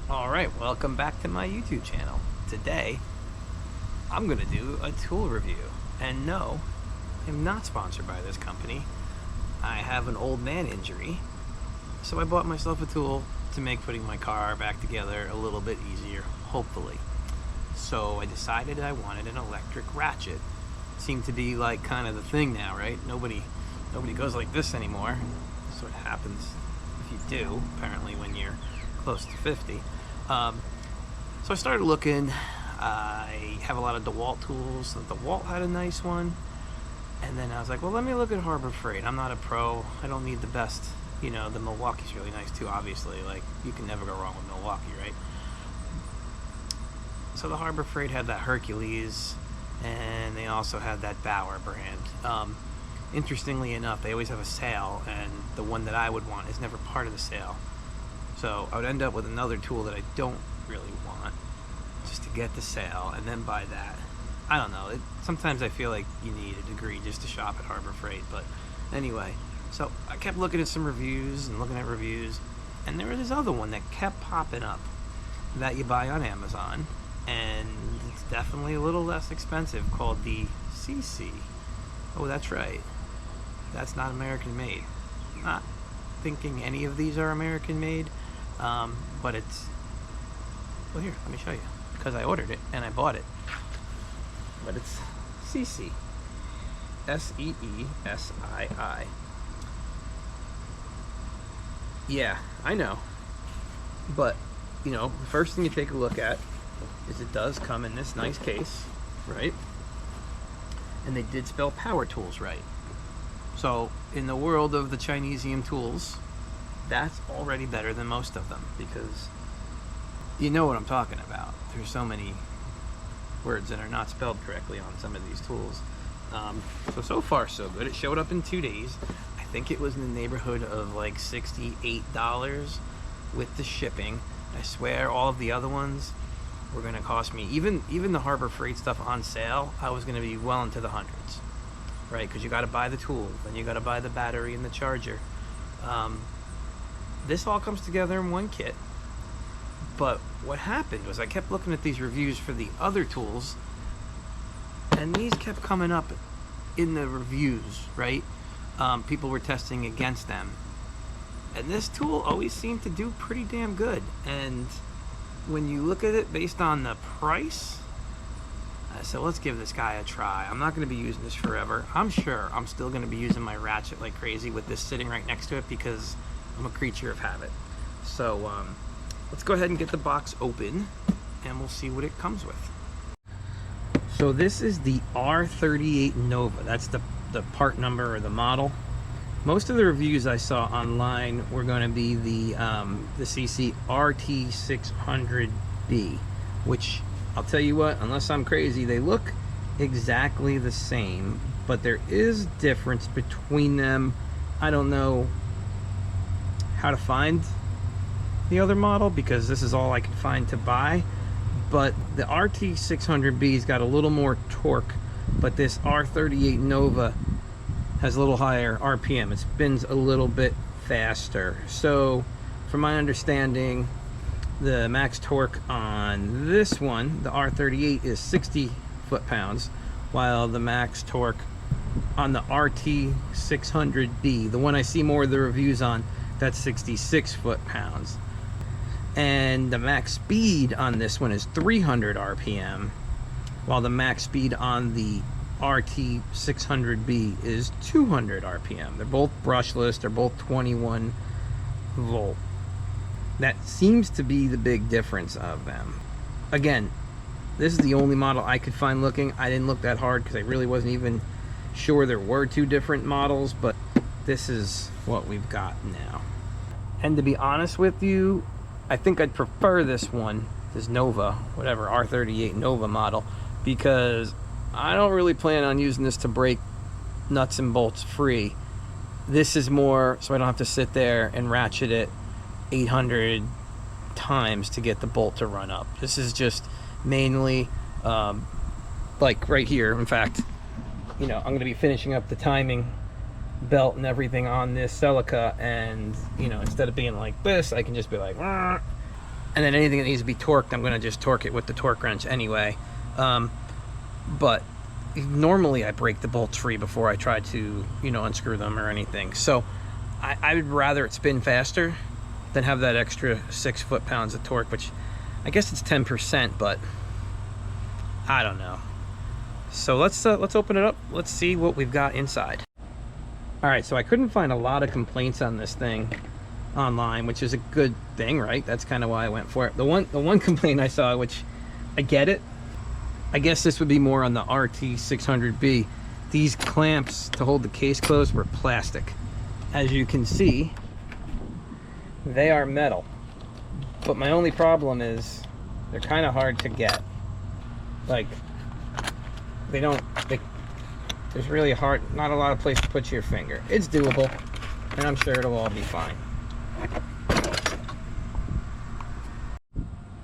Alright, welcome back to my YouTube channel. Today, I'm going to do a tool review. And no, I'm not sponsored by this company. I have an old man injury, so I bought myself a tool to make putting my car back together a little bit easier, hopefully. So I decided I wanted an electric ratchet. Seemed to be like kind of the thing now, right? Nobody goes like this anymore. That's what happens if you do, apparently, when you're close to 50. So I started looking. I have a lot of DeWalt tools. The DeWalt had a nice one, and then I was like, well, let me look at Harbor Freight. I'm not a pro. I don't need the best. You know, the Milwaukee's really nice too, obviously. Like, you can never go wrong with Milwaukee, right? So the Harbor Freight had that Hercules, and they also had that Bauer brand. Interestingly enough, they always have a sale, and the one that I would want is never part of the sale. So I would end up with another tool that I don't really want, just to get the sale and then buy that. I don't know. Sometimes I feel like you need a degree just to shop at Harbor Freight. But anyway, so I kept looking at some reviews and looking at reviews, and there was this other one that kept popping up that you buy on Amazon, and it's definitely a little less expensive, called the SEESII. Oh, that's right. That's not American made. Not thinking any of these are American made. But it's, well, here, let me show you, because I ordered it and I bought it. But it's SEESII, S-E-E-S-I-I. Yeah, I know, but you know, the first thing you take a look at is it does come in this nice case, right? And they did spell power tools right. So in the world of the Chinesium tools, that's already better than most of them, because you know what I'm talking about. There's so many words that are not spelled correctly on some of these tools. So far so good. It showed up in 2 days. I think it was in the neighborhood of like $68 with the shipping. I swear all of the other ones were going to cost me, even the Harbor Freight stuff on sale, I was going to be well into the hundreds, right? Because you got to buy the tool, then you got to buy the battery and the charger. This all comes together in one kit. But what happened was I kept looking at these reviews for the other tools, and these kept coming up in the reviews, right? People were testing against them. And this tool always seemed to do pretty damn good. And when you look at it based on the price, I said, let's give this guy a try. I'm not going to be using this forever. I'm sure I'm still going to be using my Ratchet like crazy with this sitting right next to it, because I'm a creature of habit. So let's go ahead and get the box open and we'll see what it comes with. So this is the R38 Nova. That's the part number or the model. Most of the reviews I saw online were going to be the SEESII RT600B, which I'll tell you what, unless I'm crazy, they look exactly the same, but there is difference between them. I don't know how to find the other model, because this is all I could find to buy. But the RT600B's got a little more torque, but this R38 Nova has a little higher RPM. It spins a little bit faster. So from my understanding, the max torque on this one, the R38, is 60 foot-pounds, while the max torque on the RT600B, the one I see more of the reviews on, that's 66 foot-pounds. And the max speed on this one is 300 RPM, while the max speed on the RT600B is 200 RPM. They're both brushless, they're both 21 volt. That seems to be the big difference of them. Again, this is the only model I could find looking. I didn't look that hard because I really wasn't even sure there were two different models, but this is what we've got now. And to be honest with you, I think I'd prefer this one, this Nova, whatever, R38 Nova model, because I don't really plan on using this to break nuts and bolts free. This is more so I don't have to sit there and ratchet it 800 times to get the bolt to run up. This is just mainly like right here. In fact, you know, I'm going to be finishing up the timing belt and everything on this Celica, and you know, instead of being like this, I can just be like, And then anything that needs to be torqued, I'm going to just torque it with the torque wrench anyway. But normally I break the bolts free before I try to, you know, unscrew them or anything. So I would rather it spin faster than have that extra 6 foot-pounds of torque, which I guess it's 10%, but I don't know. So let's open it up. Let's see what we've got inside. All right, so I couldn't find a lot of complaints on this thing online, which is a good thing, right? That's kind of why I went for it. The one complaint I saw, which I get it, I guess this would be more on the RT600B. These clamps to hold the case closed were plastic. As you can see, they are metal. But my only problem is they're kind of hard to get. Like, there's really not a lot of place to put your finger. It's doable, and I'm sure it'll all be fine.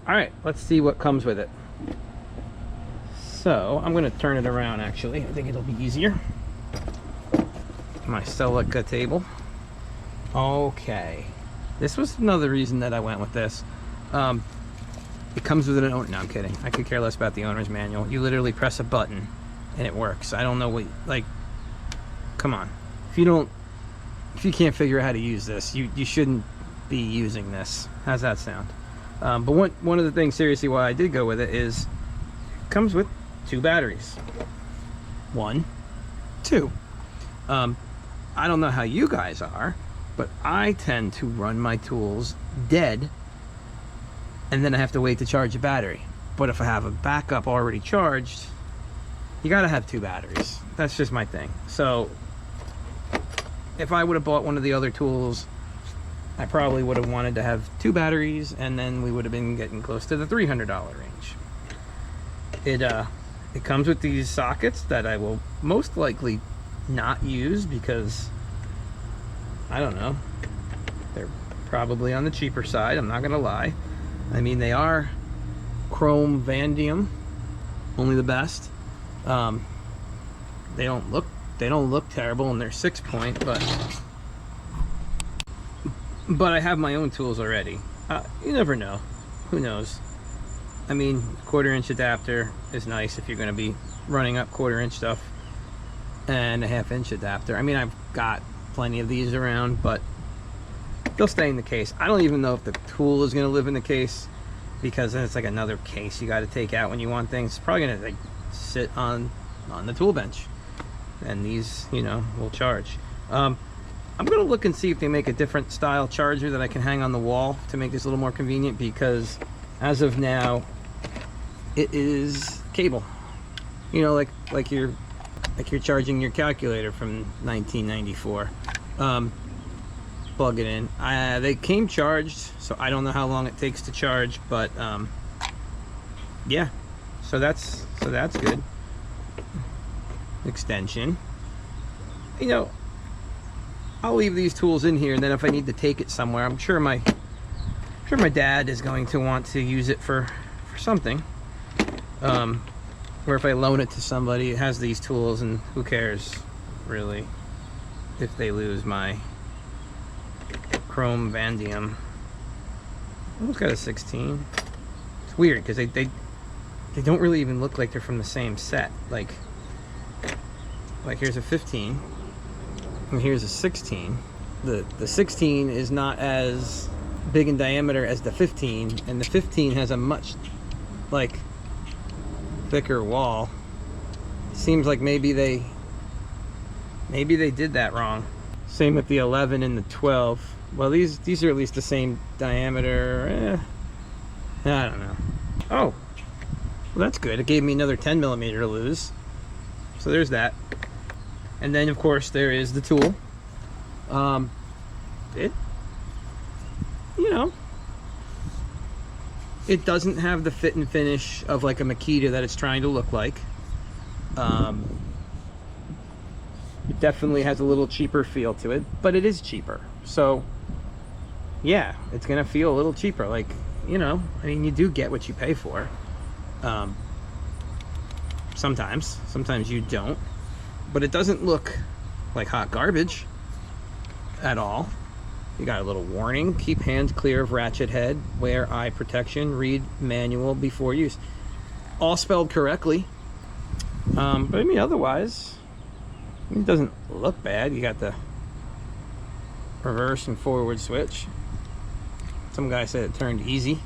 All right, let's see what comes with it. So I'm going to turn it around, actually. I think it'll be easier. My Celica table. Okay. This was another reason that I went with this. It comes with an owner. No, I'm kidding. I could care less about the owner's manual. You literally press a button and it works. I don't know what, like, come on. If you can't figure out how to use this, you shouldn't be using this. How's that sound? But one of the things, seriously, why I did go with it is it comes with 2 batteries. 1, 2. I don't know how you guys are, but I tend to run my tools dead, and then I have to wait to charge a battery. But if I have a backup already charged, you gotta have 2 batteries. That's just my thing. So if I would have bought one of the other tools, I probably would have wanted to have 2 batteries, and then we would have been getting close to the $300 range. It comes with these sockets that I will most likely not use because, I don't know, they're probably on the cheaper side. I'm not gonna lie. I mean, they are chrome vanadium, only the best. They don't look terrible, and they're 6-point, but I have my own tools already. You never know. Who knows? I mean, 1/4-inch adapter is nice if you're going to be running up 1/4-inch stuff, and a 1/2-inch adapter. I mean, I've got plenty of these around, but they'll stay in the case. I don't even know if the tool is going to live in the case, because then it's like another case you got to take out when you want things. It's probably going to like sit on the tool bench, and these, you know, will charge. I'm going to look and see if they make a different style charger that I can hang on the wall to make this a little more convenient, because as of now it is cable, you know, like you're charging your calculator from 1994. Plug it in. They came charged, so I don't know how long it takes to charge, but yeah, so that's good. Extension. You know, I'll leave these tools in here, and then if I need to take it somewhere, I'm sure my dad is going to want to use it for something. Or if I loan it to somebody, it has these tools, and who cares really if they lose my chrome vanadium. Almost got a 16. It's weird because they don't really even look like they're from the same set. Like here's a 15 and here's a 16. The 16 is not as big in diameter as the 15, and the 15 has a much like thicker wall. Seems like maybe they did that wrong. Same with the 11 and the 12. Well, these are at least the same diameter. I don't know. Oh, well, that's good. It gave me another 10mm to lose. So there's that. And then of course there is the tool. You know, it doesn't have the fit and finish of like a Makita that it's trying to look like. It definitely has a little cheaper feel to it, but it is cheaper. So yeah, it's gonna feel a little cheaper. Like, you know, I mean, you do get what you pay for. Sometimes you don't, but it doesn't look like hot garbage at all. You got a little warning: keep hands clear of ratchet head, wear eye protection, read manual before use. All spelled correctly. But I mean, otherwise, it doesn't look bad. You got the reverse and forward switch. Some guy said it turned easy.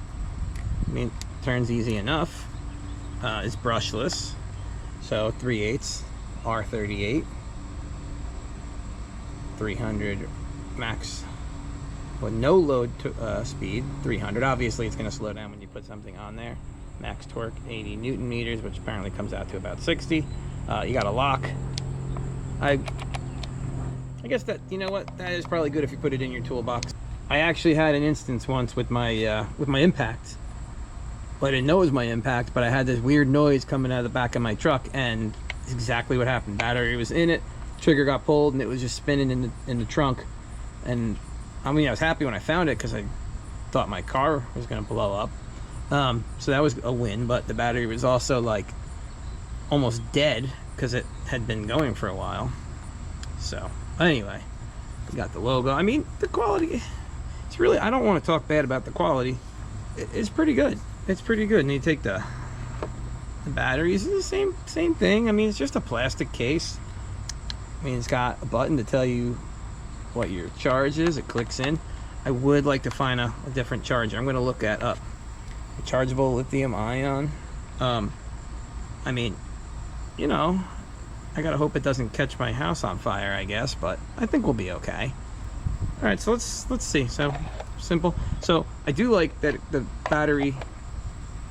I mean, it turns easy enough. It's brushless, so 3/8 R38, 300 max with no load speed, 300. Obviously, it's going to slow down when you put something on there. Max torque 80 Newton meters, which apparently comes out to about 60. You got a lock. I guess that, you know what, that is probably good if you put it in your toolbox. I actually had an instance once with my impact. Well, I didn't know it was my impact, but I had this weird noise coming out of the back of my truck, and it's exactly what happened. Battery was in it, trigger got pulled, and it was just spinning in the trunk. And I mean, I was happy when I found it because I thought my car was going to blow up. So that was a win, but the battery was also like almost dead because it had been going for a while. So anyway, we got the logo. I mean, the quality, it's really, I don't want to talk bad about the quality. It's pretty good. It's pretty good. And you take the batteries, it's the same thing. I mean, it's just a plastic case. I mean, it's got a button to tell you what your charge is. It clicks in. I would like to find a different charger. I'm going to look that up. A chargeable lithium ion. I mean, you know, I gotta hope it doesn't catch my house on fire, I guess, but I think we'll be okay. All right, so let's see. So simple. So I do like that the battery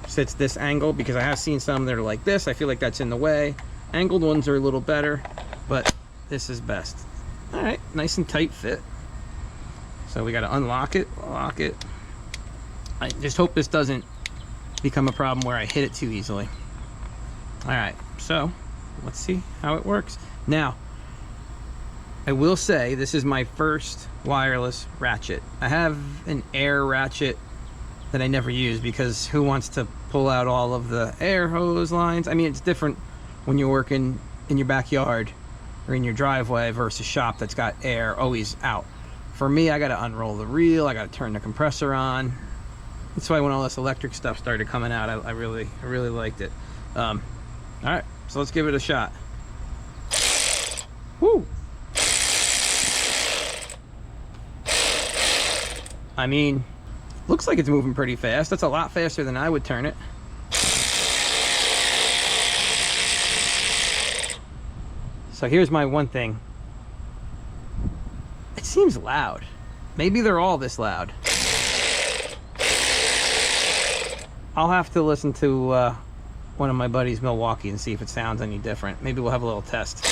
sits this angle, because I have seen some that are like this. I feel like that's in the way. Angled ones are a little better, but this is best. All right, nice and tight fit. So we got to unlock it, lock it. I just hope this doesn't become a problem where I hit it too easily. All right, so let's see how it works. Now, I will say this is my first wireless ratchet. I have an air ratchet that I never use, because who wants to pull out all of the air hose lines? I mean, it's different when you're working in your backyard or in your driveway versus shop that's got air always out. For me, I got to unroll the reel, I got to turn the compressor on. That's why when all this electric stuff started coming out, I really liked it. All right, so let's give it a shot. Woo! I mean, looks like it's moving pretty fast. That's a lot faster than I would turn it. So here's my one thing. It seems loud. Maybe they're all this loud. I'll have to listen to one of my buddies, Milwaukee, and see if it sounds any different. Maybe we'll have a little test.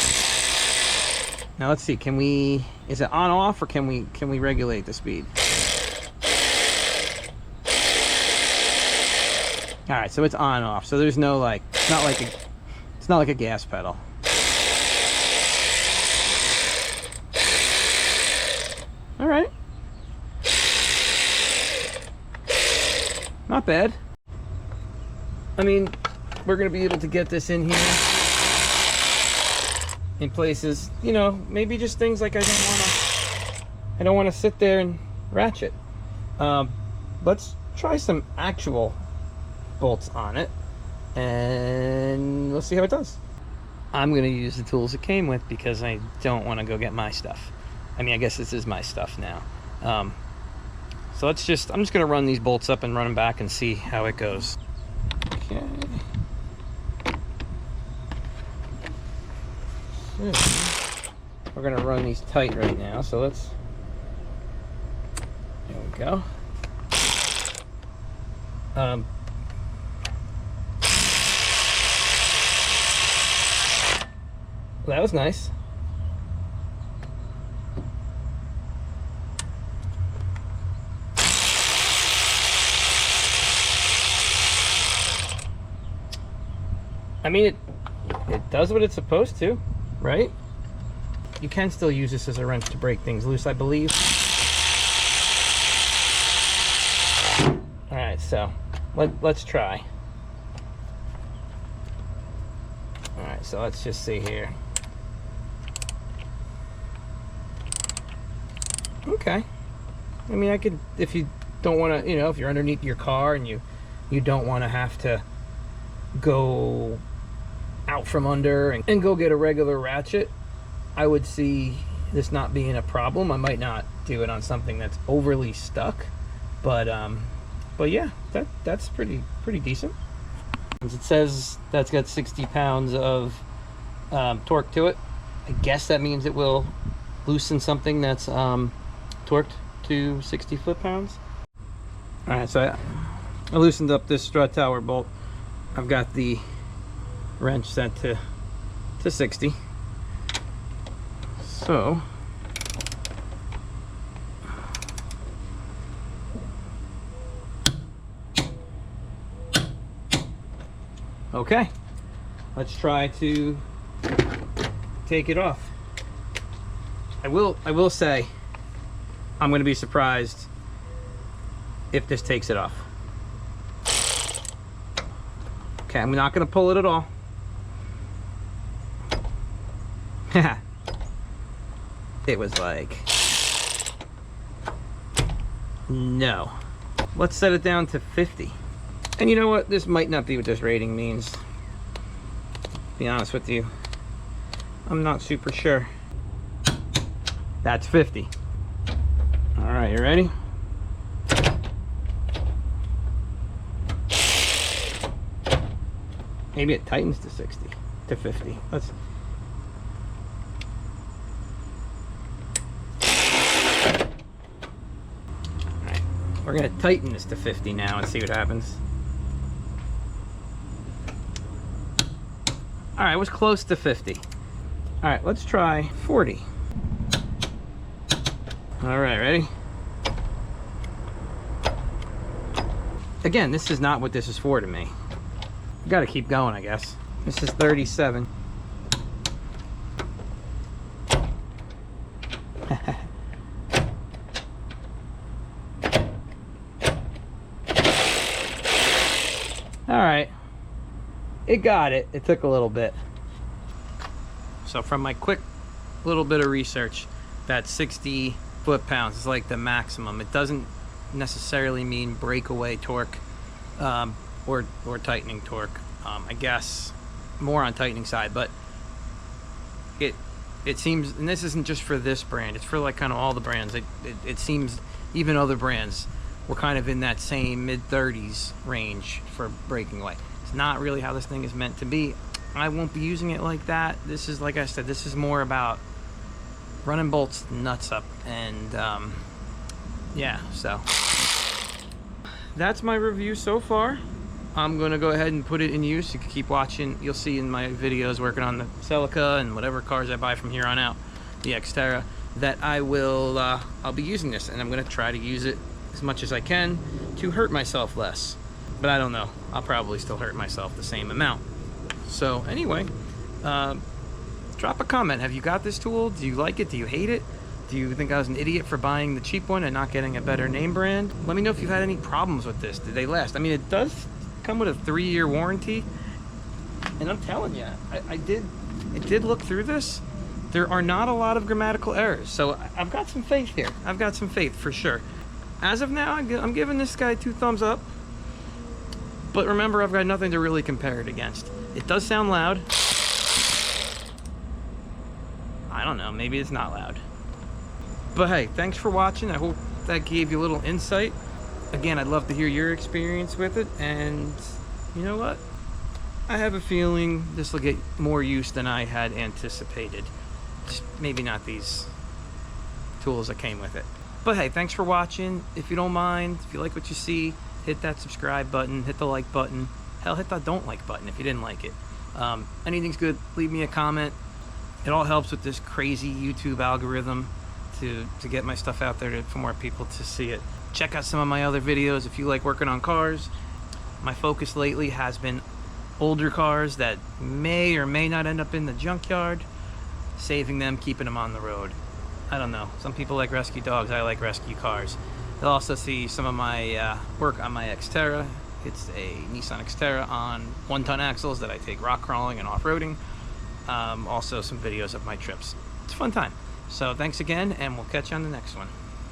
Now let's see, can we, is it on off, or can we regulate the speed? All right, so it's on off. So there's no like, it's not like a gas pedal. All right. Not bad. I mean, we're gonna be able to get this in here in places, you know, maybe just things like I don't want to sit there and ratchet. Let's try some actual bolts on it, and let's see how it does. I'm gonna use the tools it came with, because I don't want to go get my stuff. I mean, I guess this is my stuff now. So I'm just gonna run these bolts up and run them back and see how it goes. Okay. We're gonna run these tight right now, so let's, there we go. That was nice. I mean, it does what it's supposed to, right? You can still use this as a wrench to break things loose, I believe. All right, so let's try. All right, so let's just see here. Okay. I mean, I could, if you don't want to, you know, if you're underneath your car and you don't want to have to go out from under and go get a regular ratchet, I would see this not being a problem. I might not do it on something that's overly stuck, but yeah, that's pretty decent. It says that's got 60 pounds of torque to it. I guess that means it will loosen something that's torqued to 60 foot-pounds. All right, so I loosened up this strut tower bolt. I've got the wrench set to 60. So okay, let's try to take it off. I will say I'm going to be surprised if this takes it off. Okay, I'm not going to pull it at all. It was like, no. Let's set it down to 50. And you know what? This might not be what this rating means. To be honest with you, I'm not super sure. That's 50. All right, you ready? Maybe it tightens to 60, to 50. Let's. All right, we're gonna tighten this to 50 now and see what happens. All right, it was close to 50. All right, let's try 40. All right, ready? Again, this is not what this is for to me. Got to keep going, I guess. This is 37. All right, it got it. It took a little bit. So from my quick little bit of research, that 60 foot-pounds is like the maximum. It doesn't necessarily mean breakaway torque or tightening torque. I guess more on tightening side, but it seems, and this isn't just for this brand, it's for like kind of all the brands. It seems even other brands were kind of in that same mid-30s range for breaking away. It's not really how this thing is meant to be. I won't be using it like that. This is, like I said, this is more about running bolts nuts up, and yeah, so that's my review so far. I'm gonna go ahead and put it in use. You can keep watching. You'll see in my videos working on the Celica and whatever cars I buy from here on out, the Xterra, that I will I'll be using this, and I'm gonna try to use it as much as I can to hurt myself less. But I don't know, I'll probably still hurt myself the same amount. So anyway, drop a comment. Have you got this tool? Do you like it? Do you hate it? Do you think I was an idiot for buying the cheap one and not getting a better name brand? Let me know if you've had any problems with this. Did they last? I mean, it does come with a 3-year warranty, and I'm telling you, I did look through this. There are not a lot of grammatical errors, so I've got some faith here. I've got some faith for sure. As of now, I'm giving this guy 2 thumbs up, but remember, I've got nothing to really compare it against. It does sound loud. I don't know, maybe it's not loud. But hey, thanks for watching. I hope that gave you a little insight. Again, I'd love to hear your experience with it, and you know what? I have a feeling this will get more use than I had anticipated. Just maybe not these tools that came with it. But hey, thanks for watching. If you don't mind, if you like what you see, hit that subscribe button, hit the like button. Hell, hit that don't like button if you didn't like it. Anything's good, leave me a comment. It all helps with this crazy YouTube algorithm to get my stuff out there for more people to see it. Check out some of my other videos if you like working on cars. My focus lately has been older cars that may or may not end up in the junkyard, saving them, keeping them on the road. I don't know. Some people like rescue dogs. I like rescue cars. You'll also see some of my work on my Xterra. It's a Nissan Xterra on 1-ton axles that I take rock crawling and off-roading. Also some videos of my trips. It's a fun time. So thanks again, and we'll catch you on the next one.